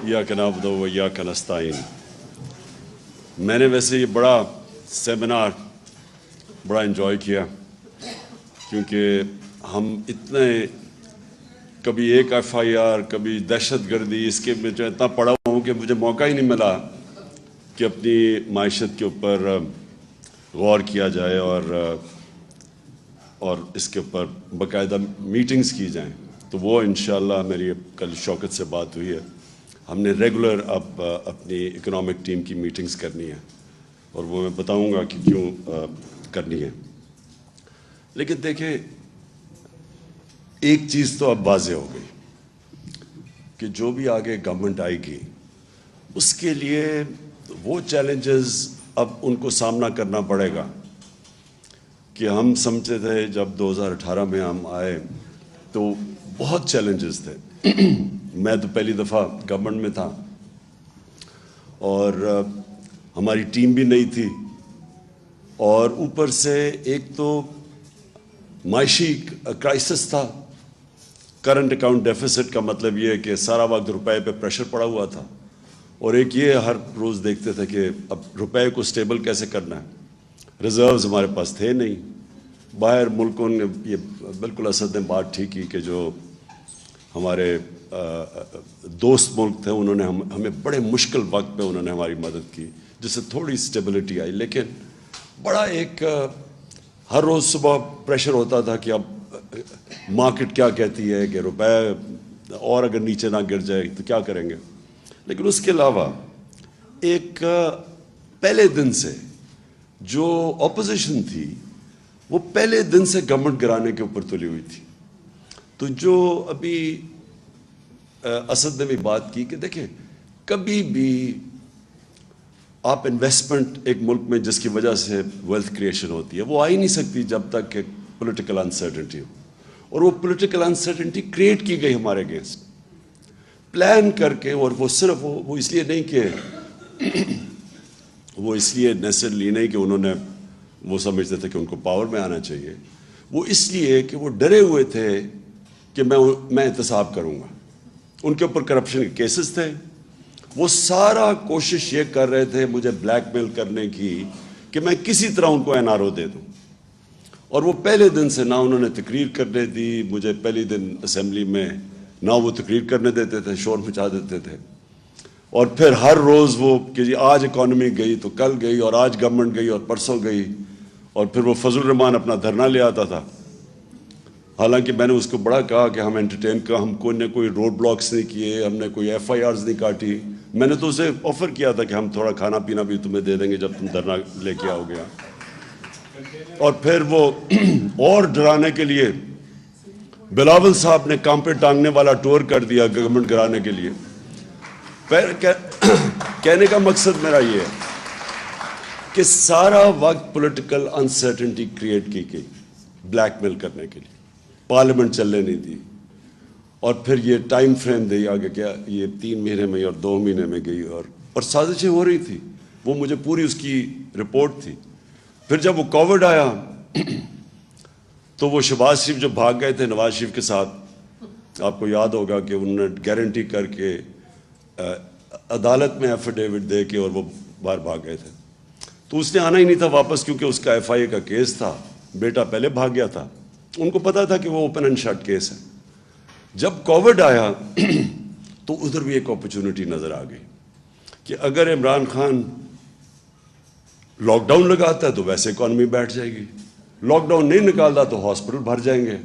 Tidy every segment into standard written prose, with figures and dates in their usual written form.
ایاک نعبد و ایاک نستعین۔ میں نے ویسے یہ بڑا سیمینار بڑا انجوائے کیا، کیونکہ ہم اتنے کبھی ایک ایف آئی آر، کبھی دہشت گردی، اس کے میں جو اتنا پڑا ہوا ہوں کہ مجھے موقع ہی نہیں ملا کہ اپنی معیشت کے اوپر غور کیا جائے اور اس کے اوپر باقاعدہ میٹنگز کی جائیں۔ تو وہ انشاءاللہ میری کل شوکت سے بات ہوئی ہے، ہم نے ریگولر اب اپنی اکنامک ٹیم کی میٹنگز کرنی ہے، اور وہ میں بتاؤں گا کہ کیوں کرنی ہے۔ لیکن دیکھیں، ایک چیز تو اب واضح ہو گئی کہ جو بھی آگے گورنمنٹ آئے گی اس کے لیے وہ چیلنجز اب ان کو سامنا کرنا پڑے گا کہ ہم سمجھتے تھے جب 2018 میں ہم آئے تو بہت چیلنجز تھے۔ میں تو پہلی دفعہ گورنمنٹ میں تھا اور ہماری ٹیم بھی نہیں تھی، اور اوپر سے ایک تو معاشی کرائسس تھا۔ کرنٹ اکاؤنٹ ڈیفیسٹ کا مطلب یہ ہے کہ سارا وقت روپے پہ پریشر پڑا ہوا تھا، اور ایک یہ ہر روز دیکھتے تھے کہ اب روپے کو سٹیبل کیسے کرنا ہے۔ ریزروز ہمارے پاس تھے نہیں، باہر ملکوں نے یہ بالکل اسد نے بات ٹھیک کی کہ جو ہمارے دوست ملک تھے انہوں نے ہمیں بڑے مشکل وقت پہ انہوں نے ہماری مدد کی، جس سے تھوڑی سٹیبلٹی آئی۔ لیکن بڑا ایک ہر روز صبح پریشر ہوتا تھا کہ اب مارکیٹ کیا کہتی ہے کہ روپے اور اگر نیچے نہ گر جائے تو کیا کریں گے۔ لیکن اس کے علاوہ ایک پہلے دن سے جو اپوزیشن تھی وہ پہلے دن سے گورنمنٹ گرانے کے اوپر تلی ہوئی تھی۔ تو جو ابھی اسد نے بھی بات کی کہ دیکھیں، کبھی بھی آپ انویسٹمنٹ ایک ملک میں جس کی وجہ سے ویلتھ کریشن ہوتی ہے وہ آ ہی نہیں سکتی جب تک کہ پولیٹیکل انسرٹنٹی ہو، اور وہ پولیٹیکل انسرٹنٹی کریٹ کی گئی ہمارے اگینسٹ پلان کر کے۔ اور وہ صرف وہ اس لیے نہیں کہ وہ اس لیے نیسسرلی نہیں کہ انہوں نے وہ سمجھتے تھے کہ ان کو پاور میں آنا چاہیے، وہ اس لیے کہ وہ ڈرے ہوئے تھے کہ میں احتساب کروں گا۔ ان کے اوپر کرپشن کے کیسز تھے، وہ سارا کوشش یہ کر رہے تھے مجھے بلیک میل کرنے کی کہ میں کسی طرح ان کو این آر او دے دوں۔ اور وہ پہلے دن سے نہ انہوں نے تقریر کرنے دی مجھے، پہلی دن اسمبلی میں نہ وہ تقریر کرنے دیتے تھے، شور مچا دیتے تھے، اور پھر ہر روز وہ کہ جی آج اکانومی گئی تو کل گئی، اور آج گورنمنٹ گئی اور پرسوں گئی، اور پھر وہ فضل الرحمان اپنا دھرنا لے آتا تھا۔ حالانکہ میں نے اس کو بڑا کہا کہ ہم انٹرٹین کا، ہم کوئی روڈ بلاکس نہیں کیے، ہم نے کوئی ایف آئی آرز نہیں کاٹی۔ میں نے تو اسے آفر کیا تھا کہ ہم تھوڑا کھانا پینا بھی تمہیں دے دیں گے جب تم دھرنا لے کے آؤ گے۔ اور پھر وہ اور ڈرانے کے لیے بلاول صاحب نے کام پہ ٹانگنے والا ٹور کر دیا گورنمنٹ گرانے کے لیے۔ کہنے کا مقصد میرا یہ ہے کہ سارا وقت پولیٹیکل انسرٹنٹی کریٹ کی گئی بلیک میل کرنے کے لیے، پارلیمنٹ چلنے نہیں دی، اور پھر یہ ٹائم فریم دیا کہ کیا یہ 3 مہینے میں اور 2 مہینے میں گئی، اور سازشیں ہو رہی تھی۔ وہ مجھے پوری اس کی رپورٹ تھی۔ پھر جب وہ کووڈ آیا تو وہ شہباز شریف جو بھاگ گئے تھے نواز شریف کے ساتھ، آپ کو یاد ہوگا کہ انہوں نے گارنٹی کر کے عدالت میں ایفیڈیوٹ دے کے اور وہ باہر بھاگ گئے تھے۔ تو اس نے آنا ہی نہیں تھا واپس، کیونکہ اس کا ایف آئی اے کا کیس تھا، بیٹا پہلے بھاگ گیا تھا، ان کو پتا تھا کہ وہ اوپن اینڈ شٹ کیس ہے۔ جب کووڈ آیا تو ادھر بھی ایک اپرچونٹی نظر آ گئی کہ اگر عمران خان لاک ڈاؤن لگاتا ہے تو ویسے اکانومی بیٹھ جائے گی، لاک ڈاؤن نہیں نکالتا تو ہاسپٹل بھر جائیں گے۔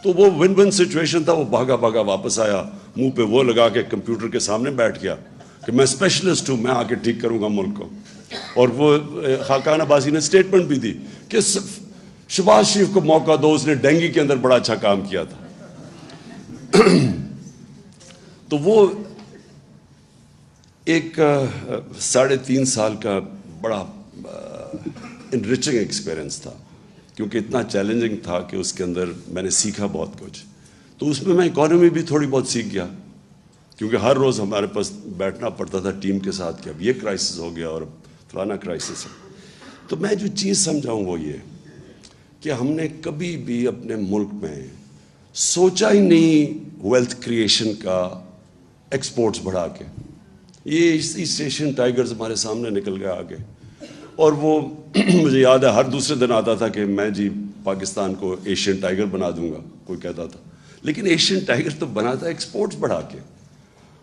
تو وہ ون ون سچویشن تھا۔ وہ بھاگا بھاگا واپس آیا، منہ پہ وہ لگا کے کمپیوٹر کے سامنے بیٹھ گیا کہ میں اسپیشلسٹ ہوں، میں آ کے ٹھیک کروں گا ملک کو۔ اور وہ خاقان عباسی نے اسٹیٹمنٹ بھی دی کہ شہباز شریف کو موقع دو، اس نے ڈینگی کے اندر بڑا اچھا کام کیا تھا۔ تو وہ ایک 3.5 سال کا بڑا انریچنگ ایکسپیرئنس تھا، کیونکہ اتنا چیلنجنگ تھا کہ اس کے اندر میں نے سیکھا بہت کچھ۔ تو اس میں اکانومی بھی تھوڑی بہت سیکھ گیا، کیونکہ ہر روز ہمارے پاس بیٹھنا پڑتا تھا ٹیم کے ساتھ کہ اب یہ کرائسس ہو گیا اور فلانا کرائسس ہے۔ تو میں جو چیز سمجھاؤں وہ یہ کہ ہم نے کبھی بھی اپنے ملک میں سوچا ہی نہیں ویلتھ کریشن کا، ایکسپورٹس بڑھا کے۔ یہ ایسٹ ایشین ٹائیگرز ہمارے سامنے نکل گیا آگے. اور وہ مجھے یاد ہے ہر دوسرے دن آتا تھا کہ میں جی پاکستان کو ایشین ٹائیگر بنا دوں گا, کوئی کہتا تھا. لیکن ایشین ٹائیگر تو بنا تھا ایکسپورٹس بڑھا کے.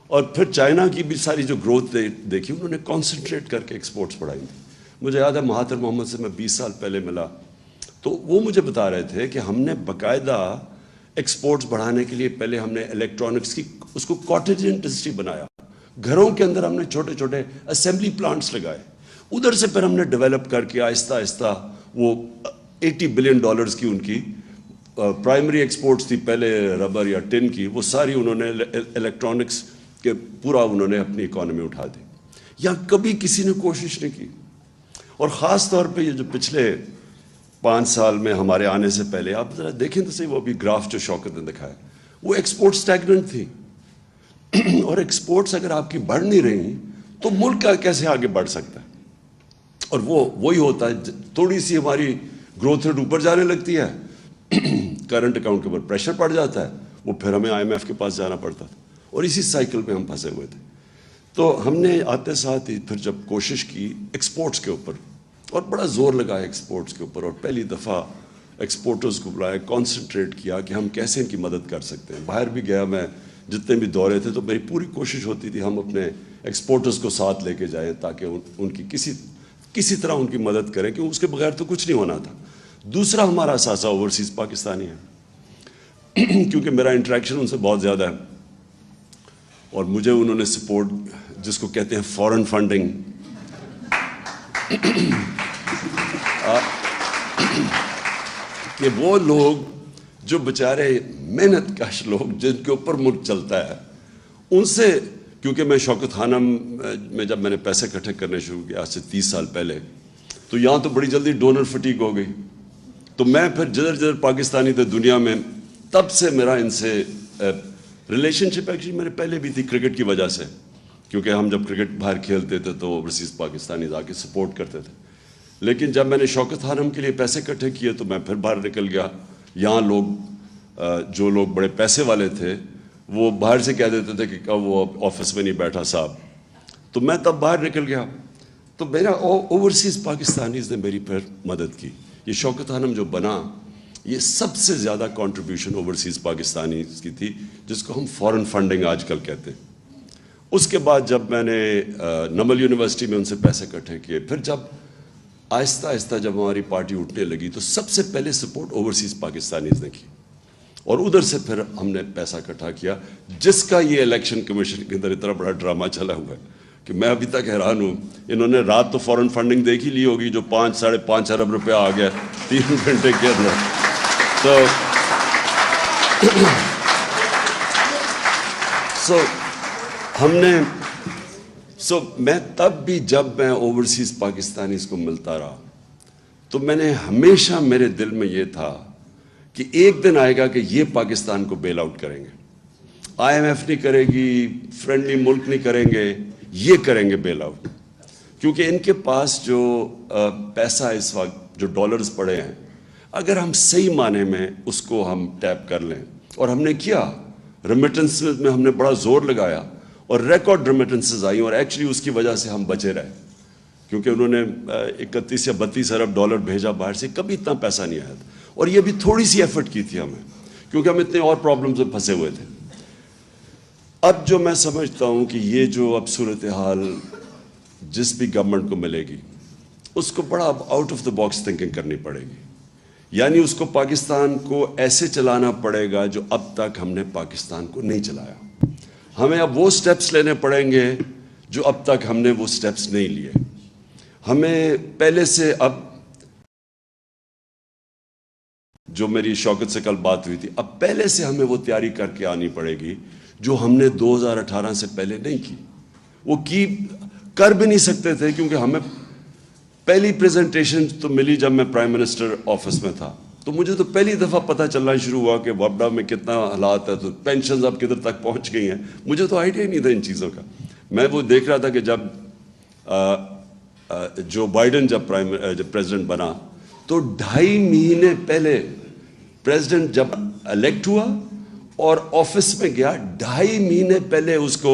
اور پھر چائنا کی بھی ساری جو گروتھ دیکھی انہوں نے کانسنٹریٹ کر کے ایکسپورٹس بڑھائی تھی. مجھے یاد ہے مہاتر محمد سے میں 20 سال پہلے ملا تو وہ مجھے بتا رہے تھے کہ ہم نے باقاعدہ ایکسپورٹس بڑھانے کے لیے پہلے ہم نے الیکٹرانکس کی اس کو کاٹیج انڈسٹری بنایا. گھروں کے اندر ہم نے چھوٹے چھوٹے اسمبلی پلانٹس لگائے. ادھر سے پھر ہم نے ڈیولپ کر کے آہستہ آہستہ وہ $80 بلین کی ان کی پرائمری ایکسپورٹس تھی پہلے ربر یا ٹن کی, وہ ساری انہوں نے الیکٹرانکس کے پورا انہوں نے اپنی اکانومی اٹھا دی. یا کبھی کسی نے کوشش نہیں کی. اور خاص طور پہ یہ جو پچھلے 5 سال میں ہمارے آنے سے پہلے آپ ذرا دیکھیں تو صحیح, وہ ابھی گراف جو شوکت نے دکھایا وہ ایکسپورٹ اسٹیگننٹ تھی. اور ایکسپورٹس اگر آپ کی بڑھ نہیں رہی تو ملک کا کیسے آگے بڑھ سکتا ہے. اور وہی ہوتا ہے, تھوڑی سی ہماری گروتھ ریٹ اوپر جانے لگتی ہے, کرنٹ اکاؤنٹ کے اوپر پریشر پڑ جاتا ہے, وہ پھر ہمیں IMF کے پاس جانا پڑتا تھا. اور اسی سائیکل میں ہم پھنسے ہوئے تھے. تو ہم نے آتے ساتھ ہی پھر جب کوشش کی ایکسپورٹس کے اوپر اور بڑا زور لگایا ایکسپورٹس کے اوپر, اور پہلی دفعہ ایکسپورٹرز کو بلایا, کانسنٹریٹ کیا کہ ہم کیسے ان کی مدد کر سکتے ہیں. باہر بھی گیا میں, جتنے بھی دورے تھے تو میری پوری کوشش ہوتی تھی ہم اپنے ایکسپورٹرز کو ساتھ لے کے جائیں تاکہ ان کی کسی طرح ان کی مدد کریں, کیونکہ اس کے بغیر تو کچھ نہیں ہونا تھا. دوسرا ہمارا اثاثہ اوورسیز پاکستانی ہے کیونکہ میرا انٹریکشن ان سے بہت زیادہ ہے اور مجھے انہوں نے سپورٹ جس کو کہتے ہیں فورن فنڈنگ کہ وہ لوگ جو بیچارے محنت کش لوگ جن کے اوپر ملک چلتا ہے ان سے, کیونکہ میں شوکت خانہ میں جب میں نے پیسے اکٹھے کرنے شروع کیا آج سے 30 سال پہلے, تو یہاں تو بڑی جلدی ڈونر فٹیگ ہو گئی. تو میں پھر جدھر پاکستانی تھے دنیا میں, تب سے میرا ان سے ریلیشن شپ ایکچولی میرے پہلے بھی تھی کرکٹ کی وجہ سے, کیونکہ ہم جب کرکٹ باہر کھیلتے تھے تو اوورسیز پاکستانی آ کے سپورٹ کرتے تھے. لیکن جب میں نے شوکت خانم کے لیے پیسے اکٹھے کیے تو میں پھر باہر نکل گیا. یہاں جو لوگ بڑے پیسے والے تھے وہ باہر سے کہہ دیتے تھے کہ کب وہ آفس میں نہیں بیٹھا صاحب, تو میں تب باہر نکل گیا. تو میرا اوورسیز پاکستانیز نے میری پھر مدد کی. یہ شوکت خانم جو بنا یہ سب سے زیادہ کنٹریبیوشن اوورسیز پاکستانیز کی تھی, جس کو ہم فورن فنڈنگ آج کل کہتے ہیں. اس کے بعد جب میں نے نمل یونیورسٹی میں ان سے پیسے اکٹھے کیے, پھر جب آہستہ آہستہ جب ہماری پارٹی اٹھنے لگی تو سب سے پہلے سپورٹ اوورسیز پاکستانیز نے کی, اور ادھر سے پھر ہم نے پیسہ اکٹھا کیا, جس کا یہ الیکشن کمیشن کے اندر اتنا بڑا ڈرامہ چلا ہوا ہے کہ میں ابھی تک حیران ہوں. انہوں نے رات تو فورن فنڈنگ دیکھ ہی لی ہوگی جو 5-5.5 ارب روپیہ آ گیا 3 گھنٹے کے اندر. میں تب بھی جب میں اوورسیز پاکستانیز کو ملتا رہا تو میں نے ہمیشہ میرے دل میں یہ تھا کہ ایک دن آئے گا کہ یہ پاکستان کو بیل آؤٹ کریں گے. IMF نہیں کرے گی, فرینڈلی ملک نہیں کریں گے, یہ کریں گے بیل آؤٹ. کیونکہ ان کے پاس جو پیسہ اس وقت جو ڈالرز پڑے ہیں, اگر ہم صحیح معنی میں اس کو ہم ٹیپ کر لیں, اور ہم نے کیا, ریمیٹنس میں ہم نے بڑا زور لگایا اور ریکارڈ ریمیٹنسز آئیں, اور ایکچولی اس کی وجہ سے ہم بچے رہے, کیونکہ انہوں نے 31 یا 32 ارب ڈالر بھیجا باہر سے, کبھی اتنا پیسہ نہیں آیا تھا. اور یہ بھی تھوڑی سی ایفرٹ کی تھی ہمیں, کیونکہ ہم اتنے اور پرابلمز میں پھنسے ہوئے تھے. اب جو میں سمجھتا ہوں کہ یہ جو اب صورتحال جس بھی گورنمنٹ کو ملے گی اس کو بڑا اب out of the box thinking کرنی پڑے گی. یعنی اس کو پاکستان کو ایسے چلانا پڑے گا جو اب تک ہم نے پاکستان کو نہیں چلایا. ہمیں اب وہ سٹیپس لینے پڑیں گے جو اب تک ہم نے وہ سٹیپس نہیں لیے. ہمیں پہلے سے, اب جو میری شوکت سے کل بات ہوئی تھی, اب پہلے سے ہمیں وہ تیاری کر کے آنی پڑے گی جو ہم نے 2018 سے پہلے نہیں کی. وہ کر بھی نہیں سکتے تھے, کیونکہ ہمیں پہلی پریزنٹیشن تو ملی جب میں پرائم منسٹر آفس میں تھا, تو مجھے تو پہلی دفعہ پتہ چلنا شروع ہوا کہ وابڈا میں کتنا حالات ہے, تو پینشنز اب کدھر تک پہنچ گئی ہیں. مجھے تو آئیڈیا ہی نہیں تھا ان چیزوں کا. میں وہ دیکھ رہا تھا کہ جب جو بائیڈن جب پریزیڈنٹ بنا تو 2.5 مہینے پہلے پریزیڈنٹ جب الیکٹ ہوا اور آفس میں گیا, 2.5 مہینے پہلے اس کو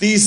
30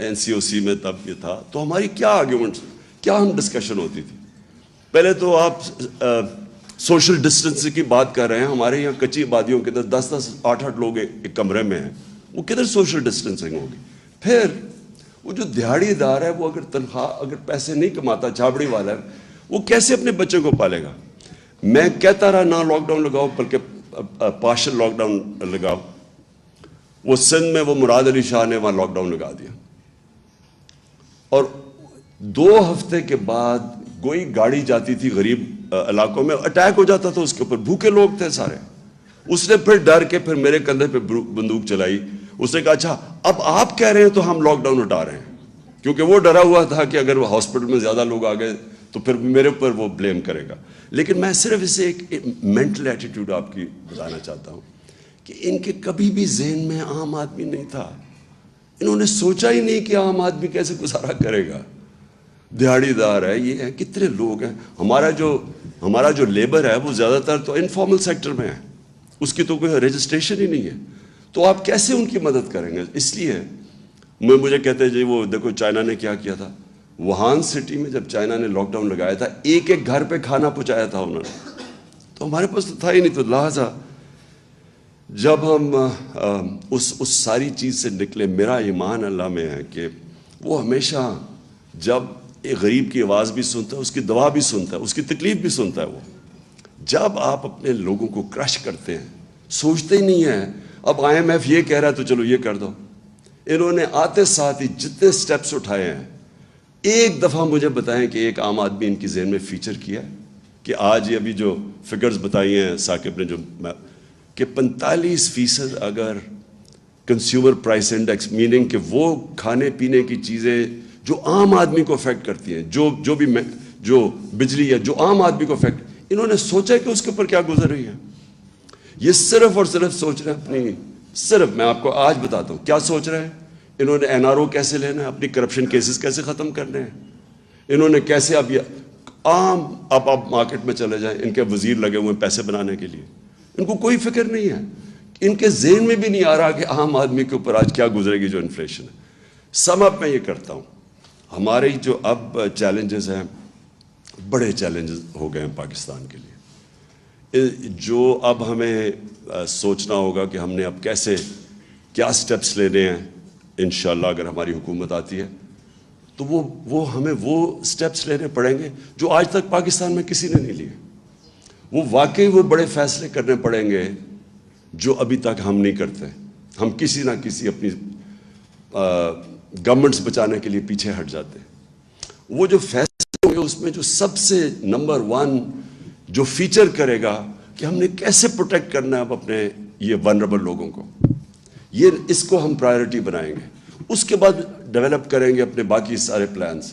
NCOC میں تب یہ تھا. تو ہماری کیا آرگیومنٹس, کیا ہم ڈسکشن ہوتی تھی. پہلے تو آپ سوشل ڈسٹینس کی بات کر رہے ہیں. ہمارے یہاں کچی آبادیوں کے اندر 10-10 8-8 لوگ ایک کمرے میں ہیں, وہ کدھر سوشل ڈسٹینسنگ ہوگی. پھر وہ جو دیہڑی دار ہے, وہ اگر تنخواہ اگر پیسے نہیں کماتا, چھابڑی والا ہے, وہ کیسے اپنے بچے کو پالے گا. میں کہتا رہا نہ لاک ڈاؤن لگاؤ, بلکہ پارشل لاک ڈاؤن لگاؤ. وہ سندھ میں وہ مراد علی شاہ نے وہاں لاک ڈاؤن لگا دیا, اور 2 ہفتے کے بعد کوئی گاڑی جاتی تھی غریب علاقوں میں, اٹیک ہو جاتا تھا اس کے اوپر. بھوکے لوگ تھے سارے. اس نے پھر ڈر کے پھر میرے کندھے پہ بندوق چلائی. اس نے کہا اچھا اب آپ کہہ رہے ہیں تو ہم لاک ڈاؤن ہٹا رہے ہیں, کیونکہ وہ ڈرا ہوا تھا کہ اگر وہ ہاسپٹل میں زیادہ لوگ آ گئے تو پھر میرے اوپر وہ بلیم کرے گا. لیکن میں صرف اسے ایک مینٹل ایٹیٹیوڈ آپ کی بتانا چاہتا ہوں کہ ان کے کبھی بھی ذہن میں عام آدمی نہیں تھا. انہوں نے سوچا ہی نہیں کہ عام آدمی کیسے گزارا کرے گا. دیہڑی دار ہے, یہ ہے, کتنے لوگ ہیں. ہمارا جو لیبر ہے وہ زیادہ تر تو انفارمل سیکٹر میں ہے, اس کی تو کوئی رجسٹریشن ہی نہیں ہے. تو آپ کیسے ان کی مدد کریں گے. اس لیے مجھے کہتے ہیں جی وہ دیکھو چائنا نے کیا کیا تھا. ووہان سٹی میں جب چائنا نے لاک ڈاؤن لگایا تھا, ایک گھر پہ کھانا پہنچایا تھا انہوں نے. تو ہمارے پاس تو تھا ہی نہیں. تو لہٰذا جب ہم اس ساری چیز سے نکلے, میرا ایمان اللہ میں ہے کہ وہ ہمیشہ جب ایک غریب کی آواز بھی سنتا ہے, اس کی دعا بھی سنتا ہے, اس کی تکلیف بھی سنتا ہے. وہ جب آپ اپنے لوگوں کو کرش کرتے ہیں, سوچتے ہی نہیں ہیں اب IMF یہ کہہ رہا ہے تو چلو یہ کر دو. انہوں نے آتے ساتھ ہی جتنے سٹیپس اٹھائے ہیں, ایک دفعہ مجھے بتائیں کہ ایک عام آدمی ان کی ذہن میں فیچر کیا کہ آج یہ ابھی جو فگرز بتائی ہیں ثاقب نے, جو کہ 45% اگر کنزیومر پرائس انڈیکس, میننگ کہ وہ کھانے پینے کی چیزیں جو عام آدمی کو افیکٹ کرتی ہیں, جو بجلی ہے جو عام آدمی کو افیکٹ, انہوں نے سوچا کہ اس کے اوپر کیا گزر رہی ہے. یہ صرف اور صرف سوچ رہے ہیں اپنی, صرف میں آپ کو آج بتاتا ہوں کیا سوچ رہے ہیں. انہوں نے NRO کیسے لینا ہے, اپنی کرپشن کیسز کیسے ختم کرنے ہیں. انہوں نے کیسے اب یہ عام آپ مارکیٹ میں چلے جائیں, ان کے وزیر لگے ہوئے ہیں پیسے بنانے کے لیے, ان کو کوئی فکر نہیں ہے. ان کے ذہن میں بھی نہیں آ رہا کہ عام آدمی کے اوپر آج کیا گزرے گی جو انفلیشن ہے. سم اپ میں یہ کرتا ہوں, ہمارے جو اب چیلنجز ہیں بڑے چیلنجز ہو گئے ہیں پاکستان کے لیے. جو اب ہمیں سوچنا ہوگا کہ ہم نے اب کیسے کیا سٹیپس لینے ہیں. انشاءاللہ اگر ہماری حکومت آتی ہے تو وہ ہمیں وہ سٹیپس لینے پڑیں گے جو آج تک پاکستان میں کسی نے نہیں لیے. وہ واقعی وہ بڑے فیصلے کرنے پڑیں گے جو ابھی تک ہم نہیں کرتے. ہم کسی نہ کسی اپنی گورنمنٹس بچانے کے لیے پیچھے ہٹ جاتے ہیں. وہ جو فیصلے ہوں گے اس میں جو سب سے نمبر 1 جو فیچر کرے گا کہ ہم نے کیسے پروٹیکٹ کرنا ہے اب اپنے یہ ونربل لوگوں کو, اس کو ہم پرائیورٹی بنائیں گے. اس کے بعد ڈیولپ کریں گے اپنے باقی سارے پلانس.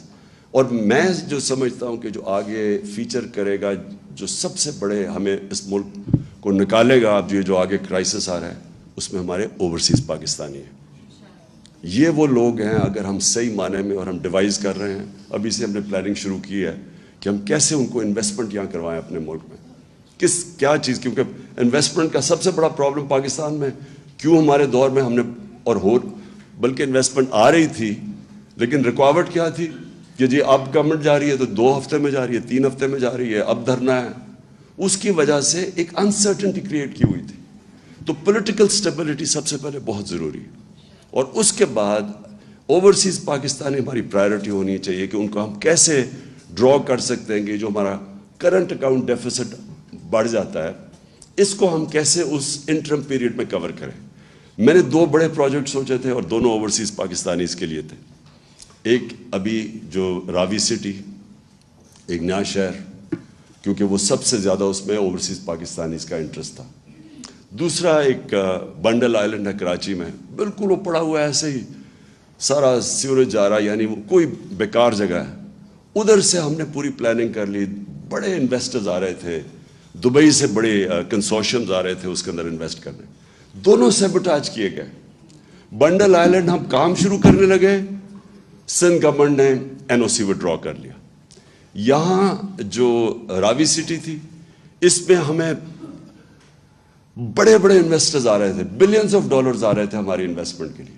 اور میں جو سمجھتا ہوں کہ جو آگے فیچر کرے گا, جو سب سے بڑے ہمیں اس ملک کو نکالے گا اب جو آگے کرائسس آ رہا ہے, اس میں ہمارے اوورسیز پاکستانی ہیں. یہ وہ لوگ ہیں اگر ہم صحیح معنی میں, اور ہم ڈیوائز کر رہے ہیں, ابھی سے ہم نے پلاننگ شروع کی ہے کہ ہم کیسے ان کو انویسٹمنٹ یہاں کروائیں اپنے ملک میں. کیا چیز, کیونکہ انویسٹمنٹ کا سب سے بڑا پرابلم پاکستان میں کیوں ہمارے دور میں ہم نے, اور بلکہ انویسٹمنٹ آ رہی تھی لیکن رکاوٹ کیا تھی کہ جی اب گورنمنٹ جا رہی ہے تو 2 ہفتے میں جا رہی ہے, 3 ہفتے میں جا رہی ہے, اب دھرنا ہے. اس کی وجہ سے ایک انسرٹنٹی کریٹ کی ہوئی تھی. تو پولیٹیکل سٹیبلٹی سب سے پہلے بہت ضروری ہے. اور اس کے بعد اوورسیز پاکستانی ہماری پرائیورٹی ہونی چاہیے کہ ان کو ہم کیسے ڈرا کر سکتے ہیں کہ جو ہمارا کرنٹ اکاؤنٹ ڈیفیسٹ بڑھ جاتا ہے, اس کو ہم کیسے اس انٹرم پیریڈ میں کور کریں. میں نے 2 بڑے پروجیکٹ سوچے تھے اور دونوں اوورسیز پاکستانی اس کے لیے تھے. ایک ابھی جو راوی سٹی, ایک نیا شہر, کیونکہ وہ سب سے زیادہ اس میں اوورسیز پاکستانی اس کا انٹرسٹ تھا. دوسرا ایک بنڈل آئلینڈ ہے کراچی میں, بالکل وہ پڑا ہوا ہے ایسے ہی, سارا سیوریج جا رہا, یعنی وہ کوئی بیکار جگہ ہے. ادھر سے ہم نے پوری پلاننگ کر لی, بڑے انویسٹرز آ رہے تھے, دبئی سے بڑے کنسورشمز آ رہے تھے اس کے اندر انویسٹ کرنے. دونوں سیبوٹاج کیے گئے. بنڈل آئلینڈ ہم کام شروع کرنے لگے, سندھ گورنمنٹ نے NOC وڈرا کر لیا. یہاں جو راوی سٹی تھی اس میں ہمیں بڑے بڑے انویسٹرز آ رہے تھے, بلینز آف ڈالرز آ رہے تھے ہماری انویسٹمنٹ کے لیے.